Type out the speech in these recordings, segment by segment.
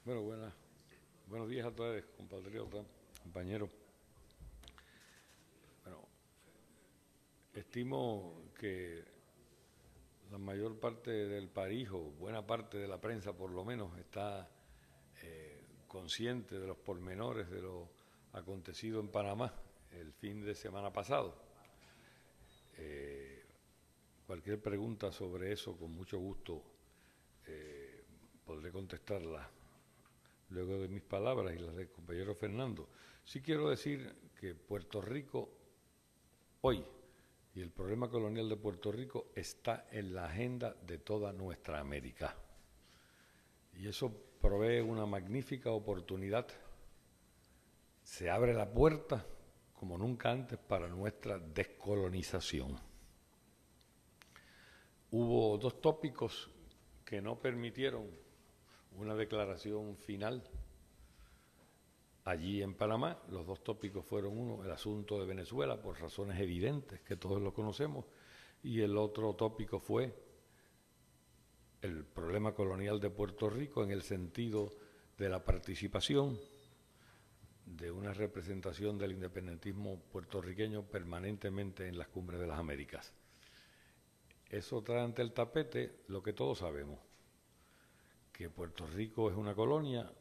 Bueno, buenos días a todos, compatriotas, compañeros. Bueno, estimo que la mayor parte del país, o buena parte de la prensa por lo menos, está consciente de los pormenores de lo acontecido en Panamá el fin de semana pasado. Cualquier pregunta sobre eso, con mucho gusto, podré contestarla luego de mis palabras y las del compañero Fernando. Sí quiero decir que Puerto Rico hoy y el problema colonial de Puerto Rico está en la agenda de toda nuestra América. Y eso provee una magnífica oportunidad. Se abre la puerta como nunca antes para nuestra descolonización. Hubo dos tópicos que no permitieron una declaración final allí en Panamá. Los dos tópicos fueron uno, el asunto de Venezuela, por razones evidentes que todos lo conocemos, y el otro tópico fue el problema colonial de Puerto Rico en el sentido de la participación de una representación del independentismo puertorriqueño permanentemente en las cumbres de las Américas. Eso trae ante el tapete lo que todos sabemos, que Puerto Rico es una colonia,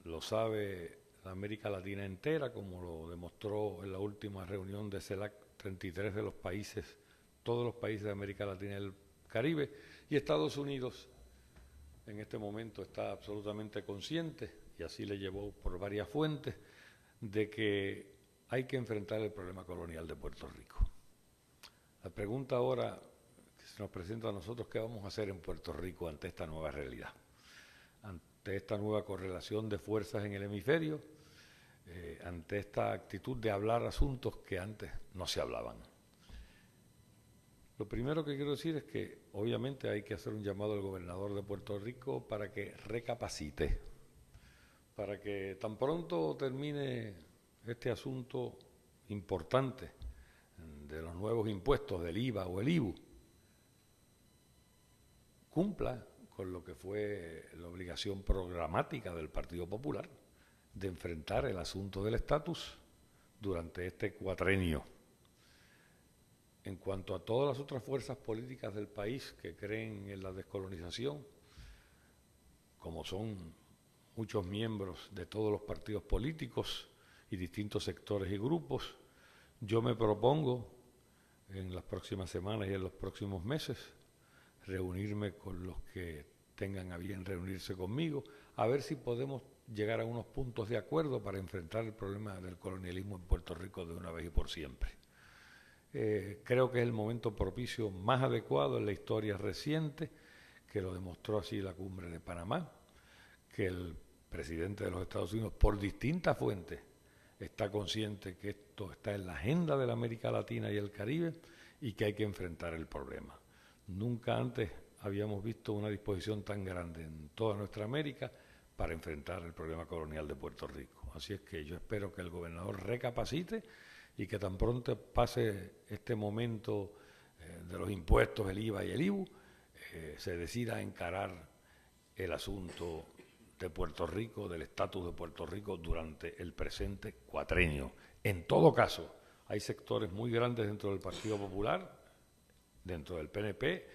lo sabe la América Latina entera, como lo demostró en la última reunión de CELAC 33 de los países, todos los países de América Latina y el Caribe, y Estados Unidos en este momento está absolutamente consciente, y así le llevó por varias fuentes, de que hay que enfrentar el problema colonial de Puerto Rico. La pregunta ahora que se nos presenta a nosotros, ¿qué vamos a hacer en Puerto Rico ante esta nueva realidad? Ante esta nueva correlación de fuerzas en el hemisferio, ante esta actitud de hablar asuntos que antes no se hablaban. Lo primero que quiero decir es que obviamente hay que hacer un llamado al gobernador de Puerto Rico para que recapacite, para que tan pronto termine este asunto importante de los nuevos impuestos del IVA o el IBU, cumpla con lo que fue la obligación programática del Partido Popular de enfrentar el asunto del estatus durante este cuatrenio. En cuanto a todas las otras fuerzas políticas del país que creen en la descolonización, como son muchos miembros de todos los partidos políticos y distintos sectores y grupos, yo me propongo en las próximas semanas y en los próximos meses reunirme con los que tengan a bien reunirse conmigo, a ver si podemos llegar a unos puntos de acuerdo para enfrentar el problema del colonialismo en Puerto Rico de una vez y por siempre. Creo que es el momento propicio más adecuado en la historia reciente, que lo demostró así la cumbre de Panamá, que el presidente de los Estados Unidos, por distintas fuentes, está consciente que esto está en la agenda de la América Latina y el Caribe y que hay que enfrentar el problema. Nunca antes habíamos visto una disposición tan grande en toda nuestra América para enfrentar el problema colonial de Puerto Rico. Así es que yo espero que el gobernador recapacite y que tan pronto pase este momento de los impuestos, el IVA y el IBU, se decida a encarar el asunto de Puerto Rico, del estatus de Puerto Rico durante el presente cuatrenio. En todo caso, hay sectores muy grandes dentro del Partido Popular, dentro del PNP,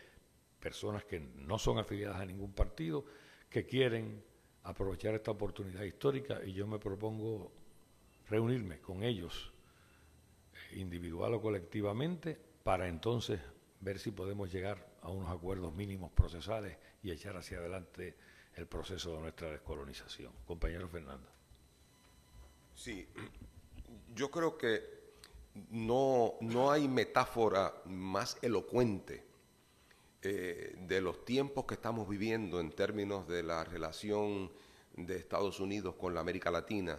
personas que no son afiliadas a ningún partido, que quieren aprovechar esta oportunidad histórica, y yo me propongo reunirme con ellos, individual o colectivamente, para entonces ver si podemos llegar a unos acuerdos mínimos procesales y echar hacia adelante el proceso de nuestra descolonización. Compañero Fernando. Sí, yo creo que no hay metáfora más elocuente de los tiempos que estamos viviendo en términos de la relación de Estados Unidos con la América Latina,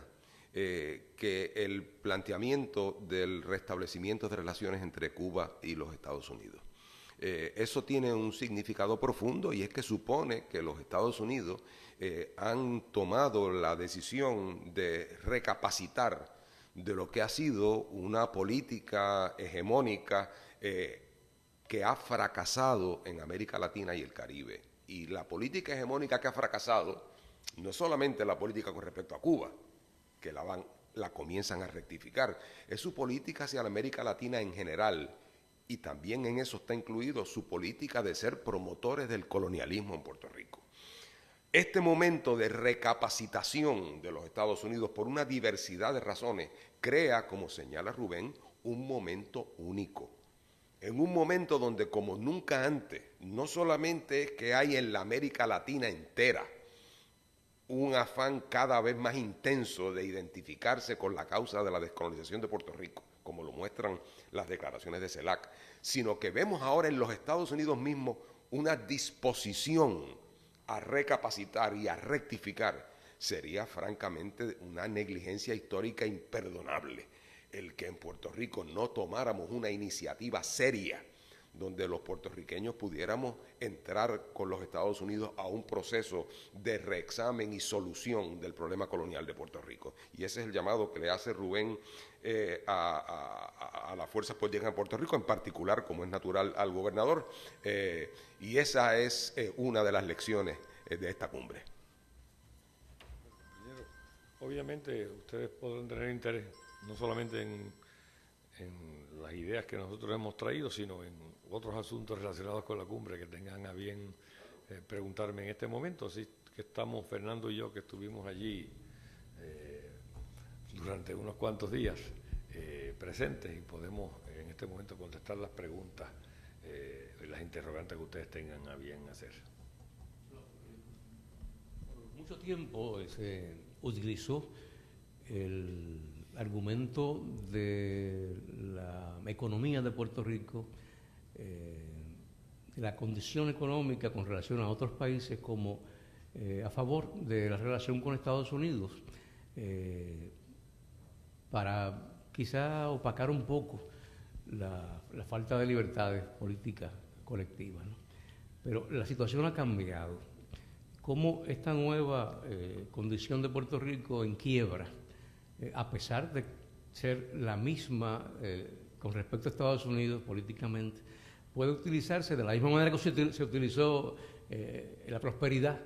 que el planteamiento del restablecimiento de relaciones entre Cuba y los Estados Unidos. Eso tiene un significado profundo, y es que supone que los Estados Unidos han tomado la decisión de recapacitar de lo que ha sido una política hegemónica que ha fracasado en América Latina y el Caribe. Y la política hegemónica que ha fracasado no es solamente la política con respecto a Cuba, que la comienzan a rectificar, es su política hacia la América Latina en general, y también en eso está incluido su política de ser promotores del colonialismo en Puerto Rico. Este momento de recapacitación de los Estados Unidos por una diversidad de razones crea, como señala Rubén, un momento único. En un momento donde como nunca antes, no solamente es que hay en la América Latina entera un afán cada vez más intenso de identificarse con la causa de la descolonización de Puerto Rico, como lo muestran las declaraciones de CELAC, sino que vemos ahora en los Estados Unidos mismos una disposición a recapacitar y a rectificar. Sería francamente una negligencia histórica imperdonable el que en Puerto Rico no tomáramos una iniciativa seria donde los puertorriqueños pudiéramos entrar con los Estados Unidos a un proceso de reexamen y solución del problema colonial de Puerto Rico. Y ese es el llamado que le hace Rubén a las fuerzas políticas en Puerto Rico, en particular, como es natural, al gobernador. Y esa es una de las lecciones de esta cumbre. Obviamente ustedes podrán tener interés no solamente en las ideas que nosotros hemos traído, sino en otros asuntos relacionados con la cumbre que tengan a bien preguntarme en este momento. Así que estamos, Fernando y yo, que estuvimos allí durante unos cuantos días presentes, y podemos en este momento contestar las preguntas y las interrogantes que ustedes tengan a bien hacer. Por mucho tiempo se utilizó el argumento de la economía de Puerto Rico, la condición económica con relación a otros países como a favor de la relación con Estados Unidos, para quizá opacar un poco la falta de libertades políticas colectivas, ¿no? Pero la situación ha cambiado. ¿Cómo esta nueva condición de Puerto Rico en quiebra, a pesar de ser la misma con respecto a Estados Unidos políticamente, puede utilizarse de la misma manera que se utilizó la prosperidad,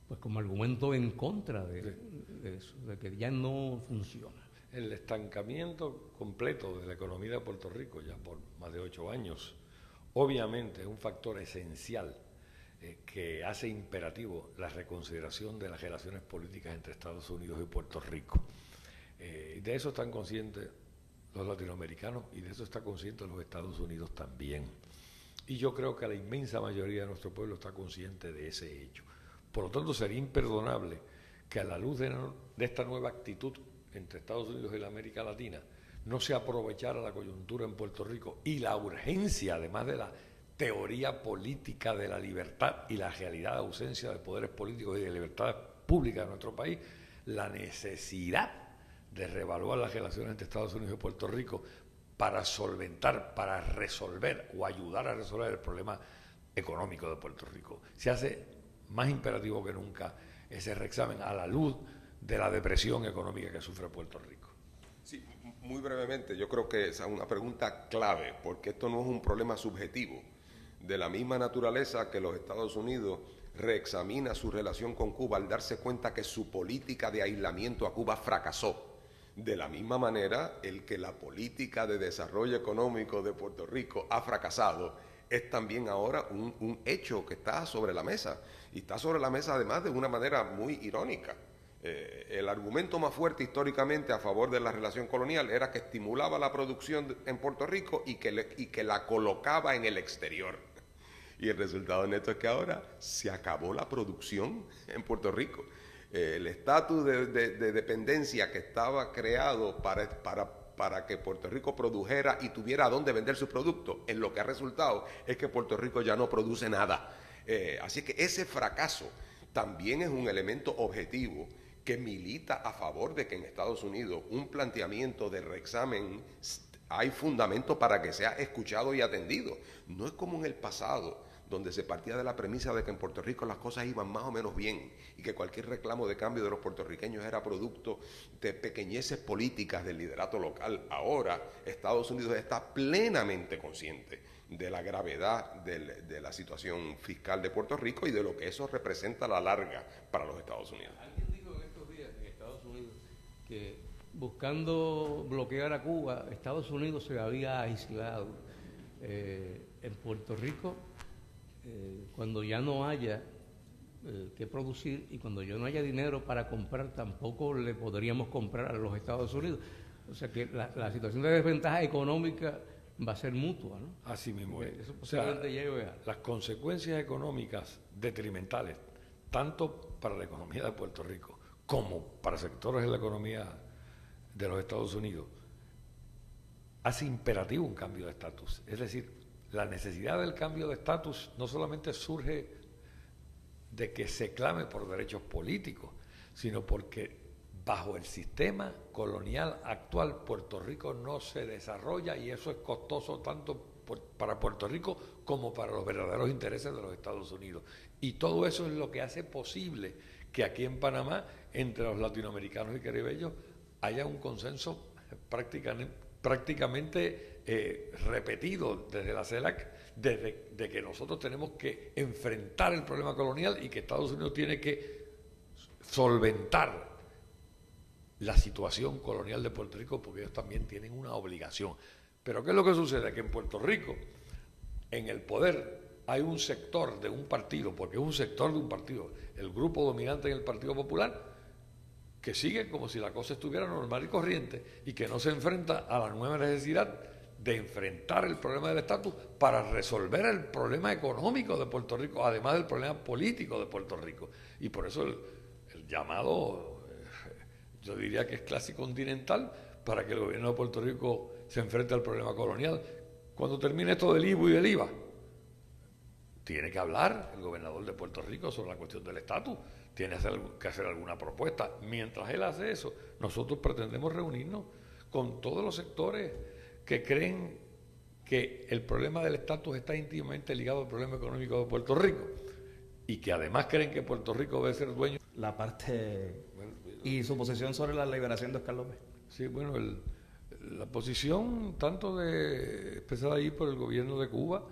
pues como argumento en contra de eso, de que ya no funciona? El estancamiento completo de la economía de Puerto Rico, ya por más de 8 años, obviamente es un factor esencial que hace imperativo la reconsideración de las relaciones políticas entre Estados Unidos y Puerto Rico. De eso están conscientes los latinoamericanos y de eso está consciente los Estados Unidos también. Y yo creo que la inmensa mayoría de nuestro pueblo está consciente de ese hecho. Por lo tanto, sería imperdonable que a la luz de esta nueva actitud entre Estados Unidos y la América Latina no se aprovechara la coyuntura en Puerto Rico y la urgencia, además de la teoría política de la libertad y la realidad de ausencia de poderes políticos y de libertades públicas de nuestro país, la necesidad de reevaluar las relaciones entre Estados Unidos y Puerto Rico para solventar, para resolver o ayudar a resolver el problema económico de Puerto Rico. Se hace más imperativo que nunca ese reexamen a la luz de la depresión económica que sufre Puerto Rico. Sí, muy brevemente, yo creo que es una pregunta clave, porque esto no es un problema subjetivo. De la misma naturaleza que los Estados Unidos reexamina su relación con Cuba al darse cuenta que su política de aislamiento a Cuba fracasó. De la misma manera, el que la política de desarrollo económico de Puerto Rico ha fracasado es también ahora un hecho que está sobre la mesa. Y está sobre la mesa además de una manera muy irónica. El argumento más fuerte históricamente a favor de la relación colonial era que estimulaba la producción en Puerto Rico y que la colocaba en el exterior. Y el resultado de esto es que ahora se acabó la producción en Puerto Rico. El estatus de dependencia que estaba creado para que Puerto Rico produjera y tuviera a dónde vender sus productos, en lo que ha resultado es que Puerto Rico ya no produce nada. Así que ese fracaso también es un elemento objetivo que milita a favor de que en Estados Unidos un planteamiento de reexamen hay fundamento para que sea escuchado y atendido. No es como en el pasado, donde se partía de la premisa de que en Puerto Rico las cosas iban más o menos bien y que cualquier reclamo de cambio de los puertorriqueños era producto de pequeñeces políticas del liderato local. Ahora Estados Unidos está plenamente consciente de la gravedad de la situación fiscal de Puerto Rico y de lo que eso representa a la larga para los Estados Unidos. Alguien dijo en estos días en Estados Unidos que buscando bloquear a Cuba, Estados Unidos se había aislado. En Puerto Rico, cuando ya no haya que producir y cuando ya no haya dinero para comprar, tampoco le podríamos comprar a los Estados Unidos. O sea que la situación de desventaja económica va a ser mutua, ¿no? Así mismo es. Eso O sea, llega. las consecuencias económicas detrimentales, tanto para la economía de Puerto Rico como para sectores de la economía de los Estados Unidos, hace imperativo un cambio de estatus. Es decir, la necesidad del cambio de estatus no solamente surge de que se clame por derechos políticos, sino porque bajo el sistema colonial actual Puerto Rico no se desarrolla y eso es costoso tanto para Puerto Rico como para los verdaderos intereses de los Estados Unidos. Y todo eso es lo que hace posible que aquí en Panamá, entre los latinoamericanos y caribeños, haya un consenso prácticamente repetido desde la CELAC, de que nosotros tenemos que enfrentar el problema colonial y que Estados Unidos tiene que solventar la situación colonial de Puerto Rico, porque ellos también tienen una obligación. Pero ¿qué es lo que sucede? Que en Puerto Rico, en el poder, hay un sector de un partido, porque es un sector de un partido, el grupo dominante en el Partido Popular, que sigue como si la cosa estuviera normal y corriente y que no se enfrenta a la nueva necesidad de enfrentar el problema del estatus para resolver el problema económico de Puerto Rico, además del problema político de Puerto Rico. Y por eso el llamado, yo diría que es clase continental, para que el gobierno de Puerto Rico se enfrente al problema colonial. Cuando termine esto del IVU y del IVA, tiene que hablar el gobernador de Puerto Rico sobre la cuestión del estatus, tiene que hacer alguna propuesta. Mientras él hace eso, nosotros pretendemos reunirnos con todos los sectores que creen que el problema del estatus está íntimamente ligado al problema económico de Puerto Rico y que además creen que Puerto Rico debe ser dueño. La parte y su posición sobre la liberación de Oscar López. Sí, bueno, la posición tanto expresada ahí por el gobierno de Cuba